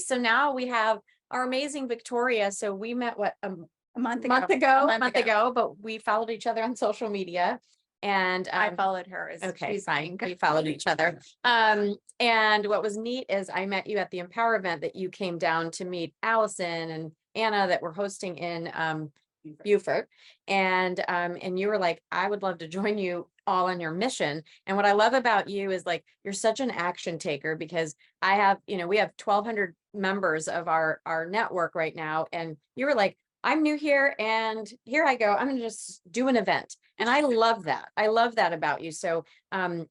So now we have our amazing Victoria. So we met a month ago. ago, but we followed each other on social media. And I followed her. okay, fine. We followed each other. And what was neat is I met you at the Empower event that you came down to meet Allison and Anna that were hosting in Beaufort. And you were like, I would love to join you all on your mission. And what I love about you is like, you're such an action taker, because I have, we have 1,200 members of our network right now. And you were like, I'm new here and here I go. I'm going to just do an event. And I love that. I love that about you. So I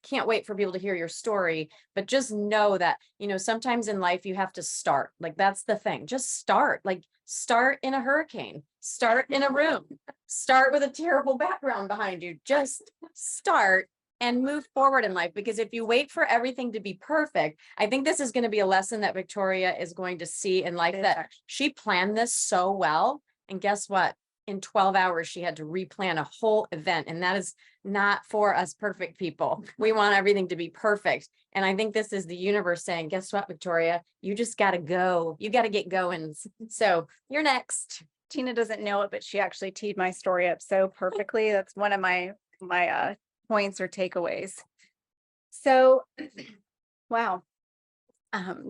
can't wait for people to hear your story, but just know that, sometimes in life you have to start. Like, that's the thing. Just start. Like, start in a hurricane, start in a room, start with a terrible background behind you. Just start and move forward in life. Because if you wait for everything to be perfect, I think this is going to be a lesson that Victoria is going to see in life, that she planned this so well. And guess what? In 12 hours, she had to replan a whole event. And that is not for us perfect people. We want everything to be perfect. And I think this is the universe saying, guess what, Victoria, you just got to go. You got to get going. So you're next. Tina doesn't know it, but she actually teed my story up so perfectly. That's one of my points or takeaways. So, wow.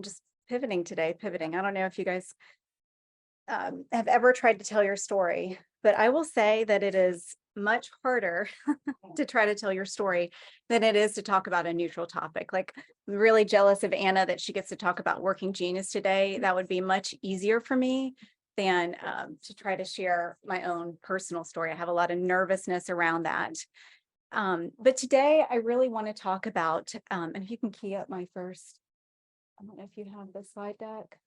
Just pivoting. I don't know if you guys have ever tried to tell your story, but I will say that it is much harder to try to tell your story than it is to talk about a neutral topic. Like, I'm really jealous of Anna that she gets to talk about working genius today. That would be much easier for me than to try to share my own personal story. I have a lot of nervousness around that. But today I really want to talk about, and if you can key up my first, I don't know if you have the slide deck.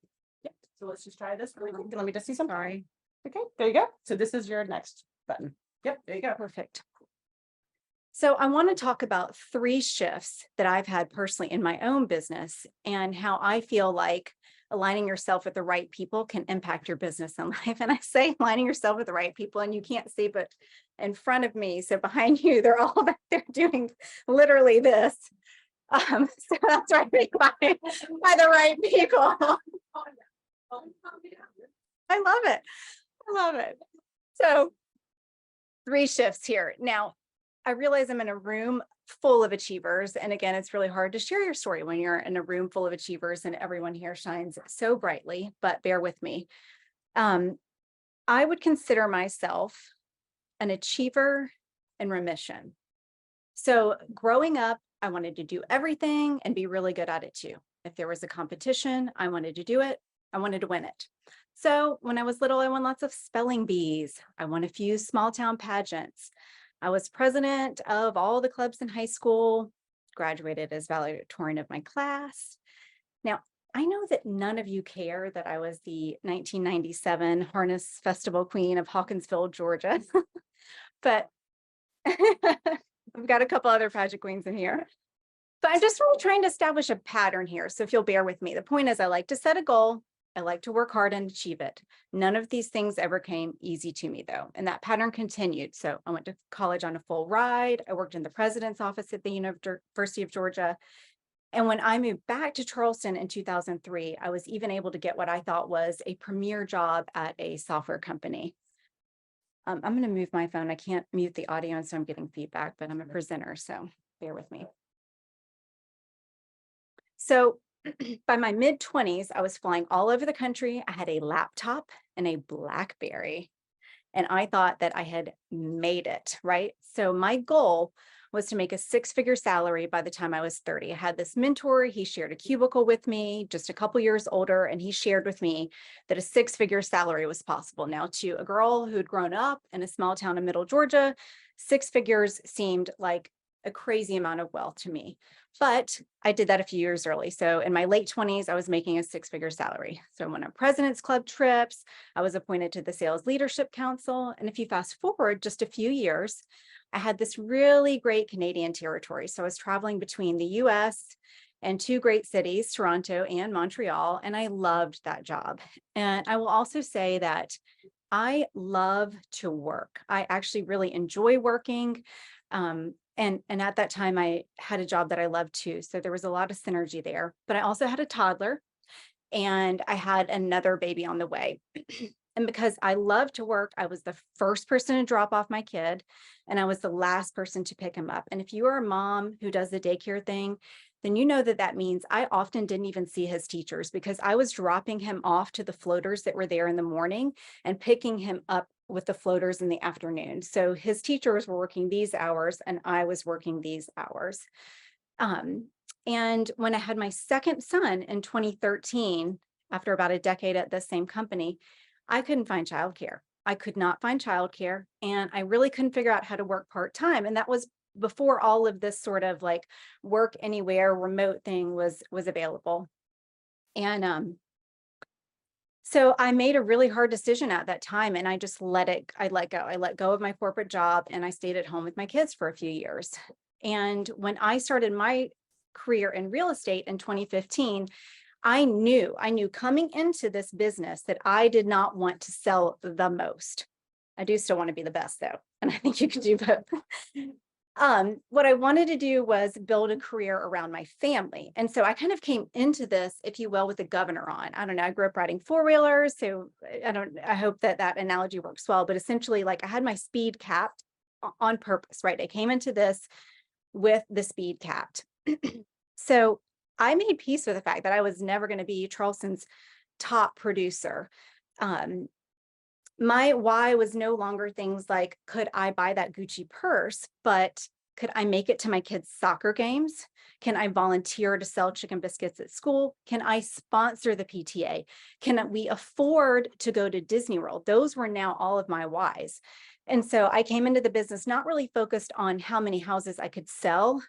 Yeah, so let's just try this really quick. Let me just see some. Sorry. Okay, there you go. So this is your next button. Yep, there you go. Perfect. So I want to talk about 3 shifts that I've had personally in my own business, and how I feel like aligning yourself with the right people can impact your business and life. And I say aligning yourself with the right people, and you can't see, but in front of me, so behind you, they're all back there doing literally this. So that's what I mean by the right people. I love it. So 3 shifts here. Now, I realize I'm in a room full of achievers. And again, it's really hard to share your story when you're in a room full of achievers and everyone here shines so brightly, but bear with me. I would consider myself an achiever in remission. So growing up, I wanted to do everything and be really good at it too. If there was a competition, I wanted to do it. I wanted to win it. So when I was little, I won lots of spelling bees. I won a few small town pageants. I was president of all the clubs in high school, graduated as valedictorian of my class. Now, I know that none of you care that I was the 1997 Harness Festival Queen of Hawkinsville, Georgia, but I've got a couple other pageant queens in here. But I'm just really trying to establish a pattern here. So if you'll bear with me, the point is I like to set a goal. I like to work hard and achieve it. None of these things ever came easy to me though. And that pattern continued. So I went to college on a full ride. I worked in the president's office at the University of Georgia. And when I moved back to Charleston in 2003, I was even able to get what I thought was a premier job at a software company. I'm going to move my phone. I can't mute the audio, and so I'm getting feedback, but I'm a presenter, so bear with me. So by my mid-20s, I was flying all over the country. I had a laptop and a BlackBerry, and I thought that I had made it, right? So my goal was to make a 6-figure salary by the time I was 30. I had this mentor. He shared a cubicle with me, just a couple years older, and he shared with me that a 6-figure salary was possible. Now, to a girl who'd grown up in a small town in middle Georgia, 6 figures seemed like a crazy amount of wealth to me. But I did that a few years early. So in my late 20s, I was making a 6-figure salary. So I went on President's Club trips. I was appointed to the Sales Leadership Council. And if you fast forward just a few years, I had this really great Canadian territory. So I was traveling between the US and 2 great cities, Toronto and Montreal, and I loved that job. And I will also say that I love to work. I actually really enjoy working. And at that time, I had a job that I loved too. So there was a lot of synergy there. But I also had a toddler. and I had another baby on the way. And because I love to work, I was the first person to drop off my kid, and I was the last person to pick him up. And if you are a mom who does the daycare thing, then you know that that means I often didn't even see his teachers because I was dropping him off to the floaters that were there in the morning and picking him up with the floaters in the afternoon. So his teachers were working these hours and I was working these hours. And when I had my second son in 2013, after about a decade at the same company, I couldn't find childcare. I could not find childcare, and I really couldn't figure out how to work part-time. And that was before all of this sort of like work anywhere remote thing was available. And so I made a really hard decision at that time, and I just I let go. I let go of my corporate job and I stayed at home with my kids for a few years. And when I started my career in real estate in 2015, I knew coming into this business that I did not want to sell the most. I do still want to be the best though, and I think you can do both. What I wanted to do was build a career around my family. And so I kind of came into this, if you will, with the governor on. I don't know, I grew up riding four-wheelers, so I hope that that analogy works well, but essentially like I had my speed capped on purpose, right? I came into this with the speed capped. So I made peace with the fact that I was never going to be Charleston's top producer. My why was no longer things like, could I buy that Gucci purse, but could I make it to my kids' soccer games? Can I volunteer to sell chicken biscuits at school? Can I sponsor the PTA? Can we afford to go to Disney World? Those were now all of my whys. And so I came into the business not really focused on how many houses I could sell,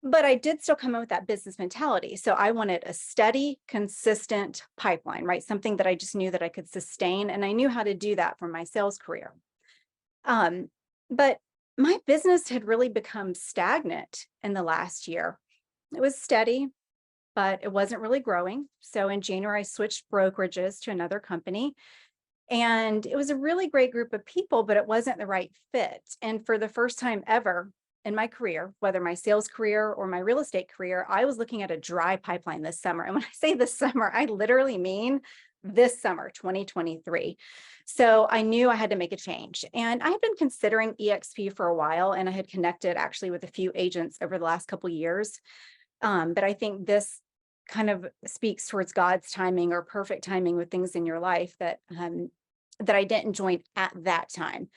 but I did still come in with that business mentality. So I wanted a steady, consistent pipeline, right? Something that I just knew that I could sustain. And I knew how to do that from my sales career. But my business had really become stagnant in the last year. It was steady, but it wasn't really growing. So in January, I switched brokerages to another company. And it was a really great group of people, but it wasn't the right fit. And for the first time ever, in my career, whether my sales career or my real estate career, I was looking at a dry pipeline this summer. And when I say this summer, I literally mean this summer, 2023. So I knew I had to make a change. And I had been considering EXP for a while, and I had connected actually with a few agents over the last couple of years. But I think this kind of speaks towards God's timing or perfect timing with things in your life that I didn't join at that time.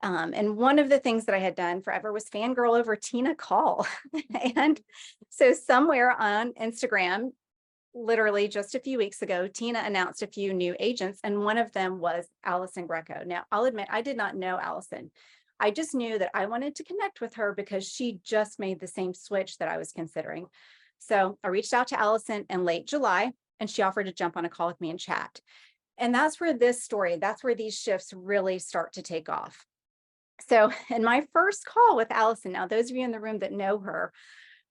And one of the things that I had done forever was fangirl over Tina Call. And so somewhere on Instagram, literally just a few weeks ago, Tina announced a few new agents, and one of them was Allison Greco. Now, I'll admit, I did not know Allison. I just knew that I wanted to connect with her because she just made the same switch that I was considering. So I reached out to Allison in late July, and she offered to jump on a call with me and chat. And that's where that's where these shifts really start to take off. So in my first call with Allison, now those of you in the room that know her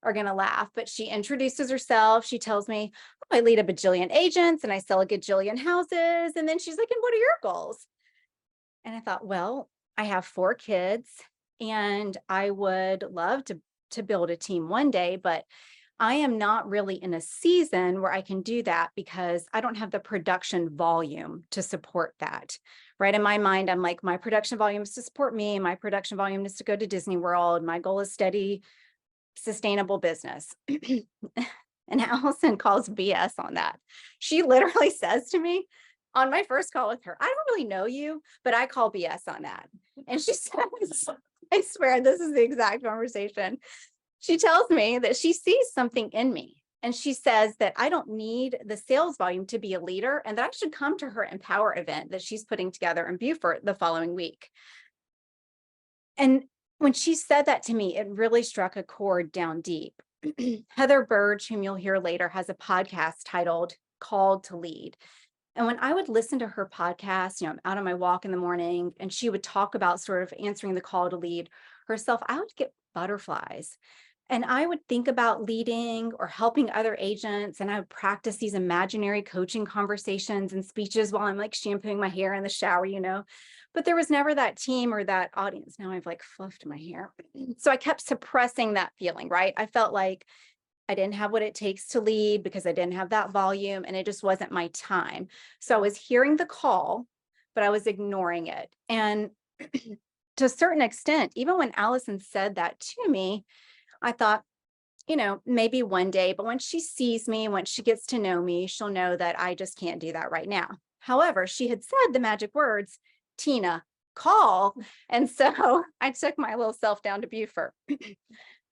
are going to laugh, but she introduces herself. She tells me, oh, I lead a bajillion agents and I sell a gajillion houses. And then she's like, and what are your goals? And I thought, well, I have 4 kids and I would love to build a team one day, but I am not really in a season where I can do that because I don't have the production volume to support that. Right. In my mind, I'm like, my production volume is to support me. My production volume is to go to Disney World. My goal is steady, sustainable business. And Allison calls BS on that. She literally says to me on my first call with her, I don't really know you, but I call BS on that. And she says, I swear this is the exact conversation. She tells me that she sees something in me. And she says that I don't need the sales volume to be a leader and that I should come to her Empower event that she's putting together in Beaufort the following week. And when she said that to me, it really struck a chord down deep. Heather Burge, whom you'll hear later, has a podcast titled Called to Lead. And when I would listen to her podcast, I'm out on my walk in the morning, and she would talk about sort of answering the call to lead herself, I would get butterflies. And I would think about leading or helping other agents, and I would practice these imaginary coaching conversations and speeches while I'm like shampooing my hair in the shower, but there was never that team or that audience. Now I've like fluffed my hair. So I kept suppressing that feeling, right? I felt like I didn't have what it takes to lead because I didn't have that volume and it just wasn't my time. So I was hearing the call, but I was ignoring it. And to a certain extent, even when Allison said that to me, I thought, maybe one day, but when she sees me, once she gets to know me, she'll know that I just can't do that right now. However, she had said the magic words, Tina, call. And so I took my little self down to Beaufort.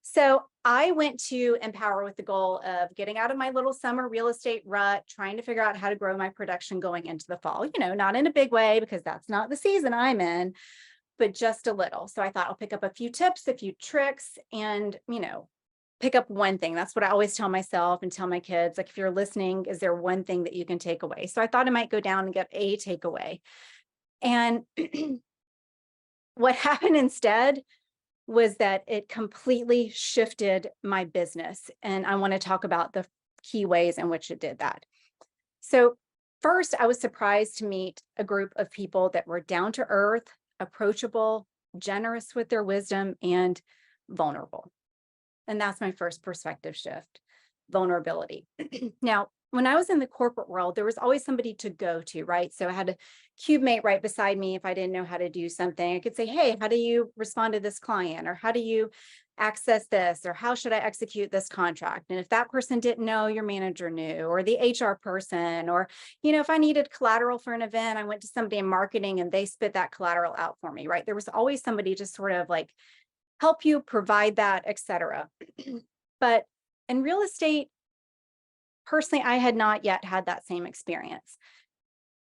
So I went to Empower with the goal of getting out of my little summer real estate rut, trying to figure out how to grow my production going into the fall, not in a big way because that's not the season I'm in, but just a little. So I thought I'll pick up a few tips, a few tricks, and, pick up one thing. That's what I always tell myself and tell my kids. Like, if you're listening, is there one thing that you can take away? So I thought I might go down and get a takeaway. And what happened instead was that it completely shifted my business. And I want to talk about the key ways in which it did that. So first, I was surprised to meet a group of people that were down to earth, approachable, generous with their wisdom, and vulnerable. And that's my first perspective shift, vulnerability. Now, when I was in the corporate world, there was always somebody to go to, right? So I had a cube mate right beside me. If I didn't know how to do something, I could say, hey, how do you respond to this client? Or how do you access this? Or how should I execute this contract? And if that person didn't know, your manager knew, or the HR person, or, if I needed collateral for an event, I went to somebody in marketing and they spit that collateral out for me, right? There was always somebody to sort of like help you provide that, et cetera. But in real estate, personally, I had not yet had that same experience.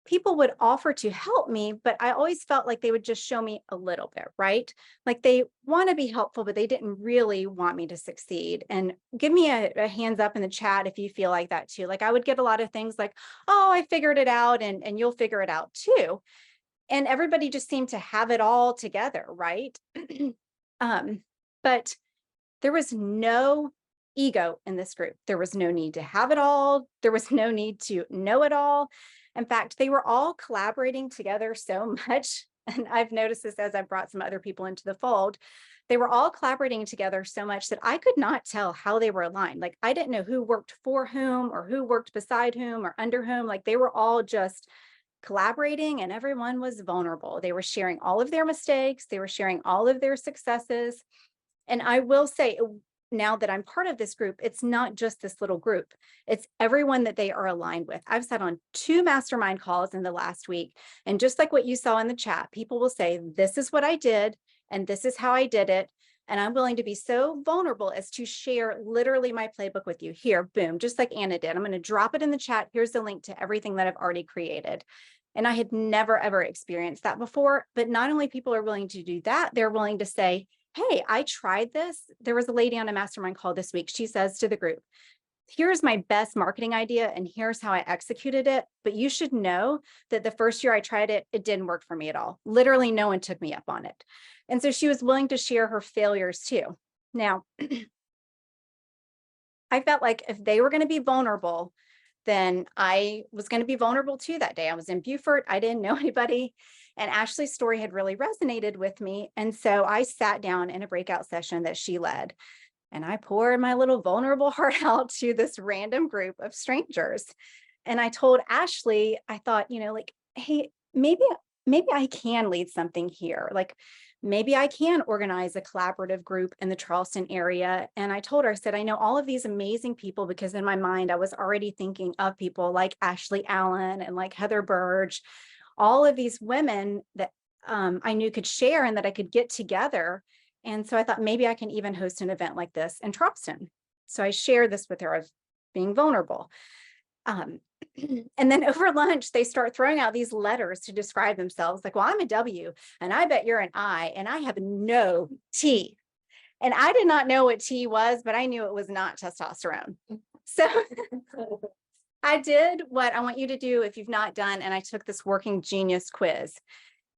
People would offer to help me, but I always felt like they would just show me a little bit, right? Like they want to be helpful, but they didn't really want me to succeed. And give me a hands up in the chat if you feel like that too. Like I would get a lot of things like, oh, I figured it out and you'll figure it out too. And everybody just seemed to have it all together, right? But there was no ego in this group. There was no need to have it all. There was no need to know it all. In fact, they were all collaborating together so much. And I've noticed this as I've brought some other people into the fold. They were all collaborating together so much that I could not tell how they were aligned. Like I didn't know who worked for whom or who worked beside whom or under whom. Like they were all just collaborating and everyone was vulnerable. They were sharing all of their mistakes. They were sharing all of their successes. And I will say, now that I'm part of this group, it's not just this little group. It's everyone that they are aligned with. I've sat on 2 mastermind calls in the last week. And just like what you saw in the chat, people will say, this is what I did, and this is how I did it. And I'm willing to be so vulnerable as to share literally my playbook with you. Here, boom, just like Anna did. I'm going to drop it in the chat. Here's the link to everything that I've already created. And I had never, ever experienced that before. But not only people are willing to do that, they're willing to say, hey, I tried this. There was a lady on a mastermind call this week. She says to the group, here's my best marketing idea and here's how I executed it. But you should know that the first year I tried it, it didn't work for me at all. Literally, no one took me up on it. And so she was willing to share her failures too. Now, I felt like if they were going to be vulnerable, then I was going to be vulnerable too that day. I was in Beaufort. I didn't know anybody. And Ashley's story had really resonated with me. And so I sat down in a breakout session that she led. And I poured my little vulnerable heart out to this random group of strangers. And I told Ashley, I thought, like, hey, maybe I can lead something here. Like, maybe I can organize a collaborative group in the Charleston area. And I told her, I said, I know all of these amazing people because in my mind, I was already thinking of people like Ashley Allen and like Heather Burge, all of these women that I knew could share and that I could get together. And so I thought maybe I can even host an event like this in Charleston. So I shared this with her of being vulnerable. And then over lunch, they start throwing out these letters to describe themselves like, well, I'm a W and I bet you're an I and I have no T. And I did not know what T was, but I knew it was not testosterone. So I did what I want you to do if you've not done, and I took this working genius quiz.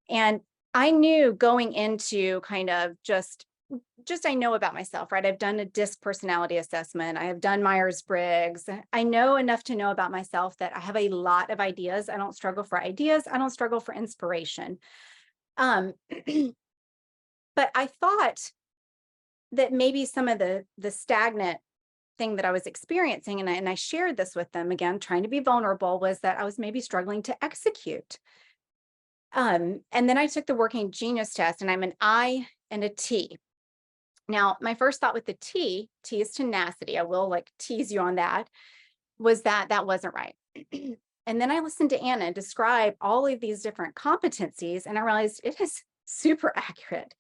And I knew going into kind of just I know about myself, right? I've done a DISC personality assessment. I have done Myers-Briggs. I know enough to know about myself that I have a lot of ideas. I don't struggle for ideas. I don't struggle for inspiration. But I thought that maybe some of the stagnant thing that I was experiencing, and I shared this with them, again, trying to be vulnerable, was that I was maybe struggling to execute. And then I took the Working Genius test, and I'm an I and a T. Now, my first thought with the T is tenacity. I will like tease you on that, was that that wasn't right. And then I listened to Anna describe all of these different competencies, and I realized it is super accurate.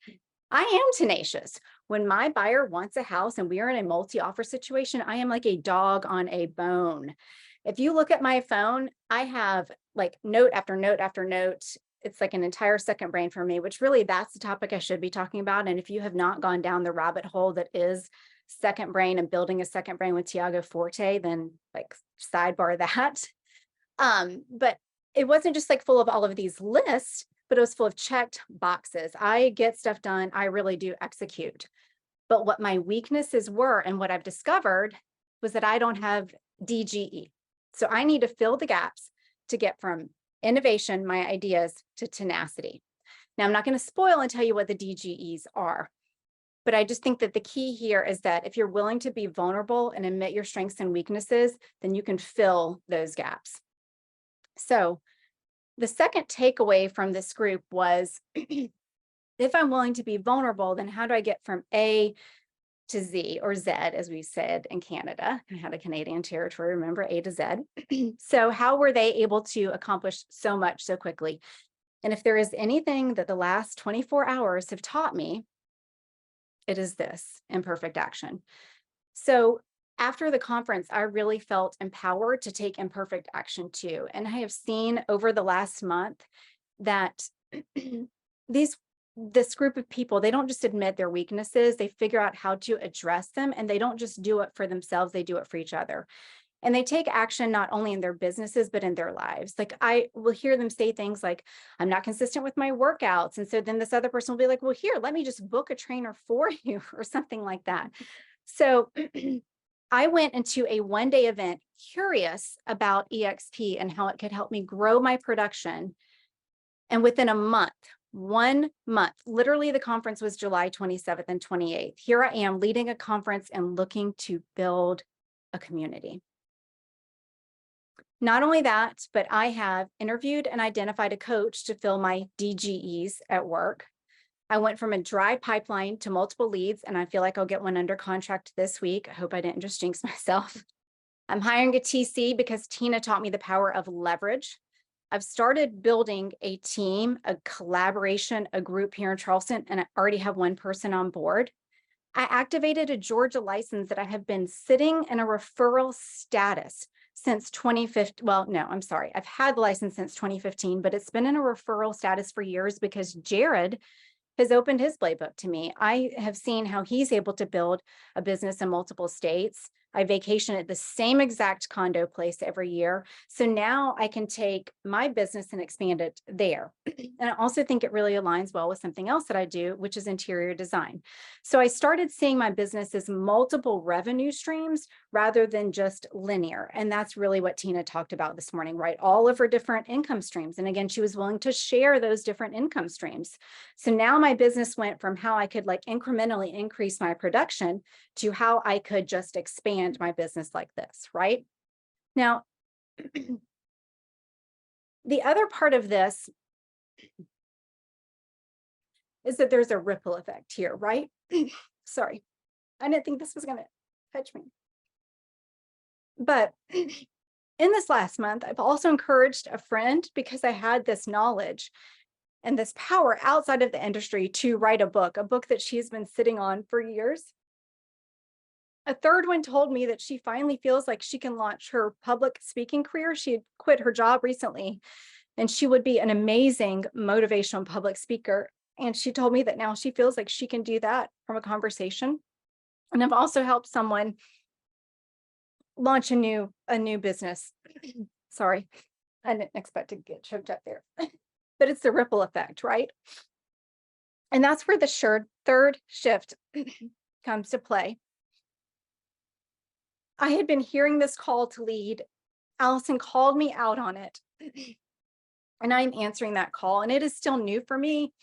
I am tenacious. When my buyer wants a house and we are in a multi-offer situation, I am like a dog on a bone. If you look at my phone, I have like note after note after note. It's like an entire second brain for me, which really that's the topic I should be talking about. And if you have not gone down the rabbit hole that is second brain and building a second brain with Tiago Forte, then like sidebar that. But it wasn't just like full of all of these lists, but it was full of checked boxes. I get stuff done. I really do execute. But what my weaknesses were and what I've discovered was that I don't have DGE. So I need to fill the gaps to get from innovation, my ideas, to tenacity. Now, I'm not going to spoil and tell you what the DGEs are, but I just think that the key here is that if you're willing to be vulnerable and admit your strengths and weaknesses, then you can fill those gaps. So the second takeaway from this group was, if I'm willing to be vulnerable, then how do I get from A to Z, or Z, as we said in Canada? I had a Canadian territory, remember, A to Z. So how were they able to accomplish so much so quickly? And if there is anything that the last 24 hours have taught me, it is this: imperfect action. So after the conference, I really felt empowered to take imperfect action too. And I have seen over the last month that this group of people, they don't just admit their weaknesses, they figure out how to address them, and they don't just do it for themselves, they do it for each other. And they take action not only in their businesses, but in their lives. Like I will hear them say things like, I'm not consistent with my workouts. And so then this other person will be like, well, here, let me just book a trainer for you, or something like that. So I went into a one-day event curious about EXP and how it could help me grow my production. And within a month, 1 month, literally the conference was July 27th and 28th. Here I am leading a conference and looking to build a community. Not only that, but I have interviewed and identified a coach to fill my DGEs at work. I went from a dry pipeline to multiple leads, and I feel like I'll get one under contract this week. I hope I didn't just jinx myself. I'm hiring a TC because Tina taught me the power of leverage. I've started building a team, a collaboration, a group here in Charleston, and I already have one person on board. I activated a Georgia license that I have been sitting in a referral status since 2015. Well, no, I'm sorry. I've had the license since 2015, but it's been in a referral status for years because Jared has opened his playbook to me. I have seen how he's able to build a business in multiple states. I vacation at the same exact condo place every year. So now I can take my business and expand it there. And I also think it really aligns well with something else that I do, which is interior design. So I started seeing my business as multiple revenue streams rather than just linear. And that's really what Tina talked about this morning, right? All of her different income streams. And again, she was willing to share those different income streams. So now my business went from how I could like incrementally increase my production to how I could just expand my business like this, right? Now, the other part of this is that there's a ripple effect here, right? Sorry, I didn't think this was going to touch me. But in this last month, I've also encouraged a friend, because I had this knowledge and this power outside of the industry, to write a book that she's been sitting on for years. A third one told me that she finally feels like she can launch her public speaking career. She had quit her job recently, and she would be an amazing motivational public speaker. And she told me that now she feels like she can do that from a conversation. And I've also helped someone launch a new business. Sorry, I didn't expect to get choked up there. But it's the ripple effect, right? And that's where the third shift comes to play. I had been hearing this call to lead. Allison called me out on it. And I'm answering that call, and it is still new for me.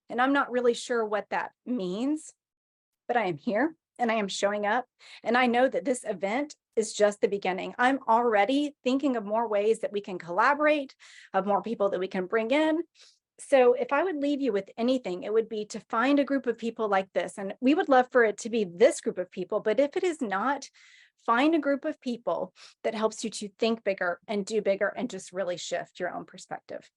And I'm not really sure what that means, but I am here and I am showing up. And I know that this event is just the beginning. I'm already thinking of more ways that we can collaborate, of more people that we can bring in. So if I would leave you with anything, it would be to find a group of people like this. And we would love for it to be this group of people, but if it is not, find a group of people that helps you to think bigger and do bigger and just really shift your own perspective.